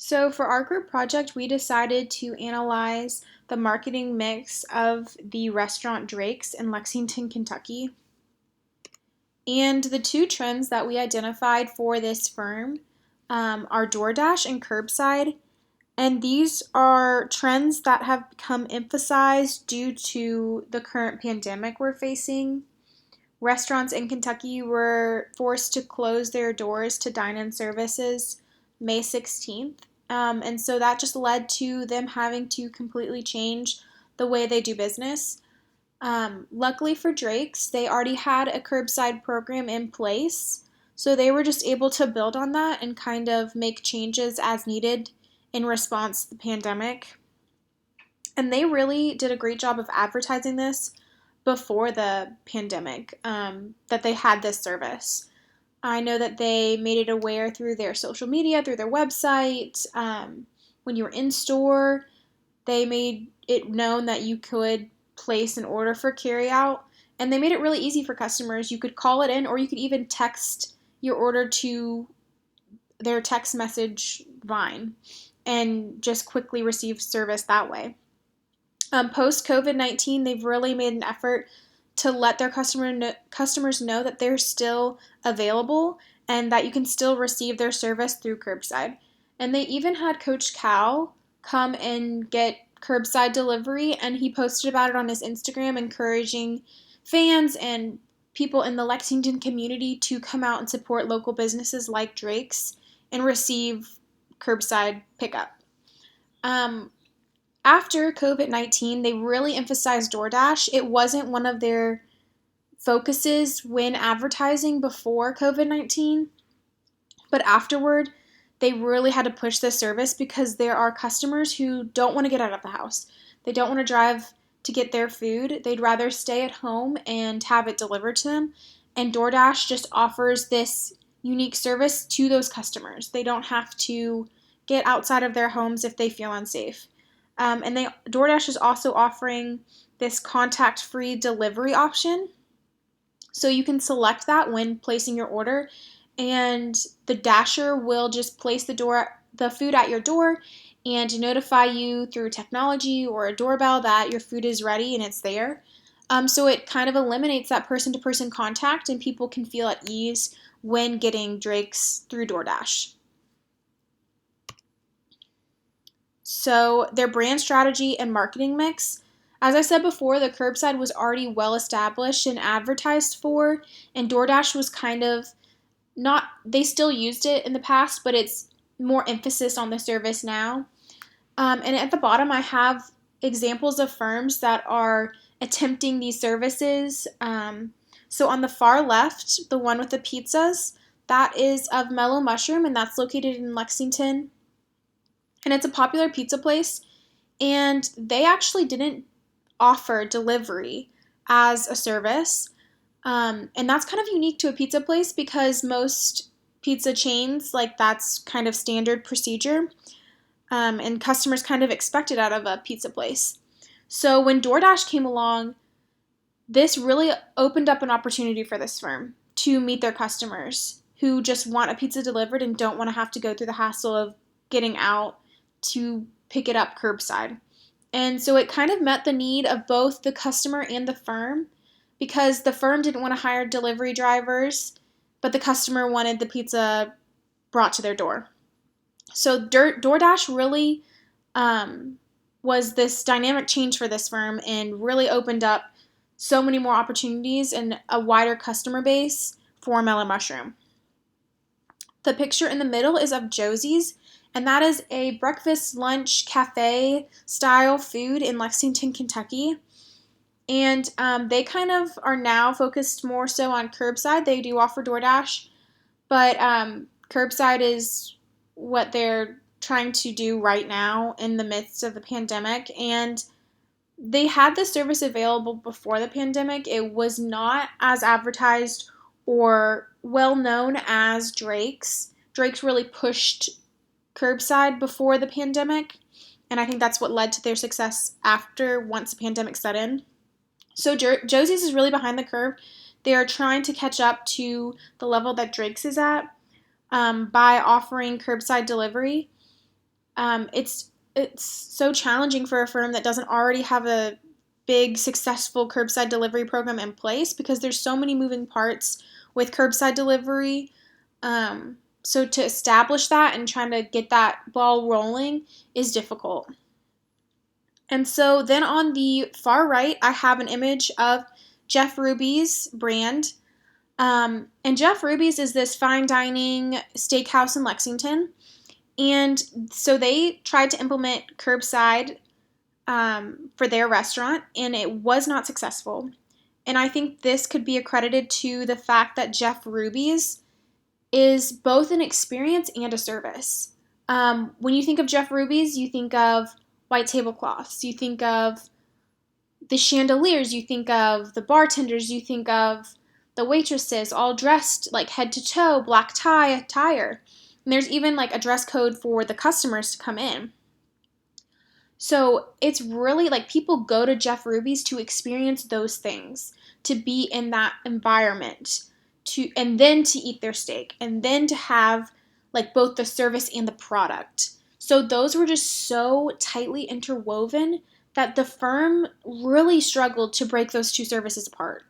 So, for our group project, we decided to analyze the marketing mix of the restaurant Drake's in Lexington, Kentucky. And the two trends that we identified for this firm are DoorDash and curbside. And these are trends that have become emphasized due to the current pandemic we're facing. Restaurants in Kentucky were forced to close their doors to dine-in services May 16th. And so that just led to them having to completely change the way they do business. Luckily for Drake's, they already had a curbside program in place. So they were just able to build on that and kind of make changes as needed in response to the pandemic. And they really did a great job of advertising this before the pandemic, that they had this service. I know that they made it aware through their social media, through their website. When you were in store, they made it known that you could place an order for carryout, and they made it really easy for customers. You could call it in, or you could even text your order to their text message line and just quickly receive service that way. Post COVID-19, they've really made an effort to let their customers know that they're still available and that you can still receive their service through curbside. And they even had Coach Cal come and get curbside delivery, and he posted about it on his Instagram, encouraging fans and people in the Lexington community to come out and support local businesses like Drake's and receive curbside pickup. After COVID-19, they really emphasized DoorDash. It wasn't one of their focuses when advertising before COVID-19, but afterward, they really had to push this service because there are customers who don't want to get out of the house. They don't want to drive to get their food. They'd rather stay at home and have it delivered to them. And DoorDash just offers this unique service to those customers. They don't have to get outside of their homes if they feel unsafe. And DoorDash is also offering this contact-free delivery option. So you can select that when placing your order, and the Dasher will just place the food at your door and notify you through technology or a doorbell that your food is ready and it's there. So it kind of eliminates that person-to-person contact, and people can feel at ease when getting Drake's through DoorDash. So their brand strategy and marketing mix. As I said before, the curbside was already well established and advertised for, and DoorDash was kind of not, they still used it in the past, but it's more emphasis on the service now. And at the bottom, I have examples of firms that are attempting these services. So on the far left, the one with the pizzas, that is of Mellow Mushroom, and that's located in Lexington. And it's a popular pizza place, and they actually didn't offer delivery as a service. And that's kind of unique to a pizza place because most pizza chains, like, that's kind of standard procedure, and customers kind of expect it out of a pizza place. So when DoorDash came along, this really opened up an opportunity for this firm to meet their customers who just want a pizza delivered and don't want to have to go through the hassle of getting out to pick it up curbside. And so it kind of met the need of both the customer and the firm, because the firm didn't want to hire delivery drivers, but the customer wanted the pizza brought to their door. So DoorDash really was this dynamic change for this firm and really opened up so many more opportunities and a wider customer base for Mellow Mushroom. The picture in the middle is of Josie's, and that is a breakfast, lunch, cafe style food in Lexington, Kentucky. And they kind of are now focused more so on curbside. They do offer DoorDash, but curbside is what they're trying to do right now in the midst of the pandemic. And they had this service available before the pandemic. It was not as advertised or well known as Drake's. Drake's really pushed curbside before the pandemic, and I think that's what led to their success once the pandemic set in. So Josie's is really behind the curve. They are trying to catch up to the level that Drake's is at by offering curbside delivery. It's so challenging for a firm that doesn't already have a big successful curbside delivery program in place because there's so many moving parts with curbside delivery. So to establish that and trying to get that ball rolling is difficult. And so then on the far right, I have an image of Jeff Ruby's brand. And Jeff Ruby's is this fine dining steakhouse in Lexington. And so they tried to implement curbside for their restaurant, and it was not successful. And I think this could be accredited to the fact that Jeff Ruby's is both an experience and a service. When you think of Jeff Ruby's, you think of white tablecloths, you think of the chandeliers, you think of the bartenders, you think of the waitresses all dressed like head to toe, black tie attire. And there's even like a dress code for the customers to come in. So it's really like people go to Jeff Ruby's to experience those things, to be in that environment, and then to eat their steak, and then to have like both the service and the product. So those were just so tightly interwoven that the firm really struggled to break those two services apart.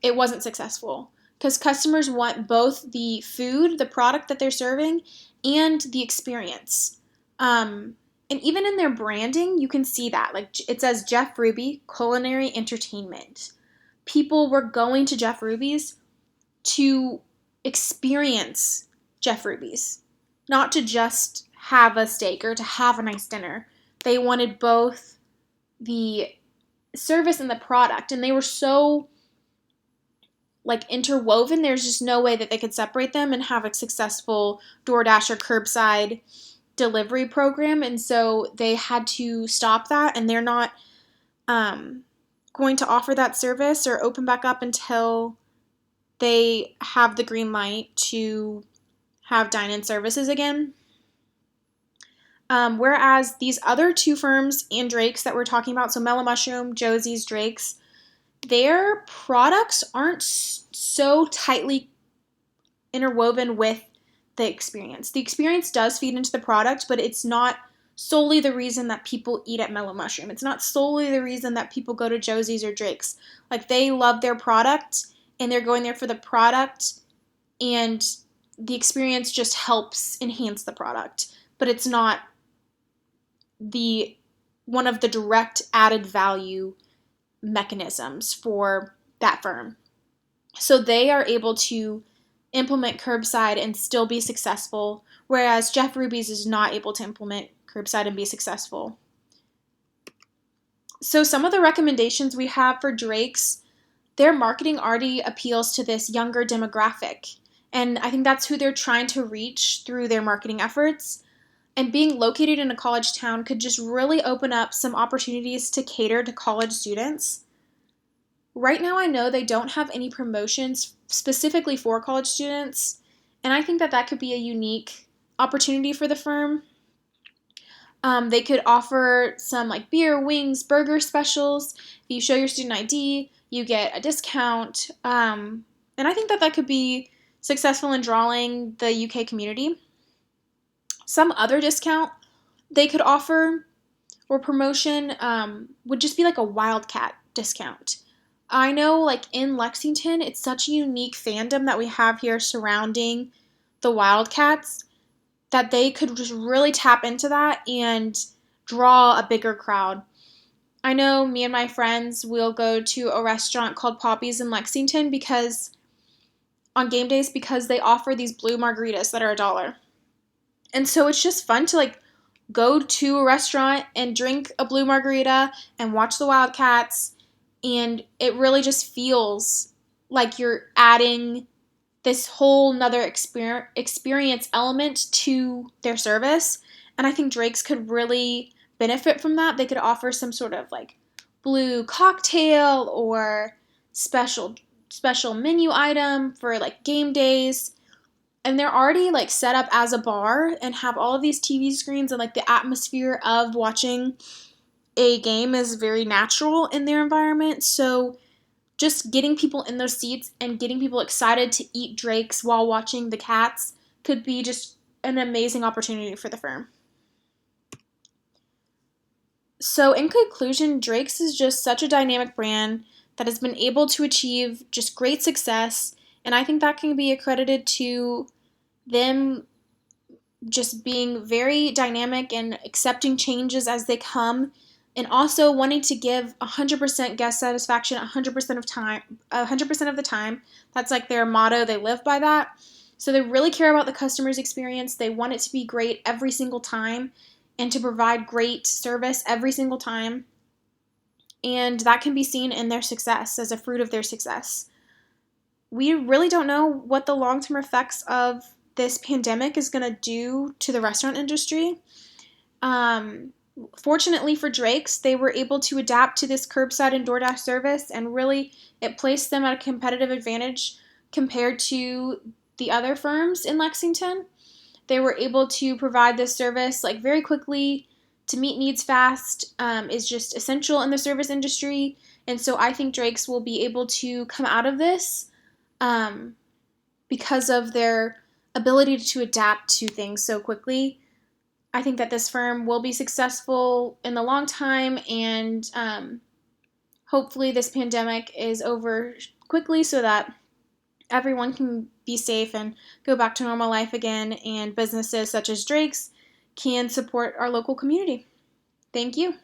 It wasn't successful because customers want both the food, the product that they're serving, and the experience. And even in their branding, you can see that. Like it says Jeff Ruby Culinary Entertainment. People were going to Jeff Ruby's to experience Jeff Ruby's, not to just have a steak or to have a nice dinner. They wanted both the service and the product, and they were so like interwoven. There's just no way that they could separate them and have a successful DoorDash or curbside delivery program. And so they had to stop that, and they're not going to offer that service or open back up until they have the green light to have dine-in services again. Whereas these other two firms and Drake's that we're talking about, so Mellow Mushroom, Josie's, Drake's, their products aren't so tightly interwoven with the experience. The experience does feed into the product, but it's not solely the reason that people eat at Mellow Mushroom. It's not solely the reason that people go to Josie's or Drake's. Like they love their product and they're going there for the product, and the experience just helps enhance the product, but it's not the one of the direct added value mechanisms for that firm. So they are able to implement curbside and still be successful, whereas Jeff Ruby's is not able to implement curbside and be successful. So some of the recommendations we have for Drake's, their marketing already appeals to this younger demographic. And I think that's who they're trying to reach through their marketing efforts. And being located in a college town could just really open up some opportunities to cater to college students. Right now, I know they don't have any promotions specifically for college students, and I think that that could be a unique opportunity for the firm. They could offer some like beer, wings, burger specials. If you show your student ID, you get a discount. And I think that that could be successful in drawing the UK community. Some other discount they could offer or promotion would just be like a Wildcat discount. I know like in Lexington, it's such a unique fandom that we have here surrounding the Wildcats that they could just really tap into that and draw a bigger crowd. I know me and my friends will go to a restaurant called Poppy's in Lexington because on game days because they offer these blue margaritas that are $1. And so it's just fun to like go to a restaurant and drink a blue margarita and watch the Wildcats, and it really just feels like you're adding this whole nother experience element to their service. And I think Drake's could really benefit from that. They could offer some sort of like blue cocktail or special menu item for like game days. And they're already like set up as a bar and have all of these TV screens, and like the atmosphere of watching a game is very natural in their environment. So just getting people in those seats and getting people excited to eat Drake's while watching the Cats could be just an amazing opportunity for the firm. So, in conclusion, Drake's is just such a dynamic brand that has been able to achieve just great success. And I think that can be accredited to them just being very dynamic and accepting changes as they come, and also wanting to give 100% guest satisfaction 100% of time, 100% of the time. That's like their motto. They live by that. So they really care about the customer's experience. They want it to be great every single time and to provide great service every single time. And that can be seen in their success as a fruit of their success. We really don't know what the long term effects of this pandemic is going to do to the restaurant industry. Um, Fortunately for Drake's, they were able to adapt to this curbside and DoorDash service, and really it placed them at a competitive advantage compared to the other firms in Lexington. They were able to provide this service like very quickly to meet needs fast, is just essential in the service industry. And so I think Drake's will be able to come out of this um, because of their ability to adapt to things so quickly. I think that this firm will be successful in the long time, and hopefully, this pandemic is over quickly so that everyone can be safe and go back to normal life again, and businesses such as Drake's can support our local community. Thank you.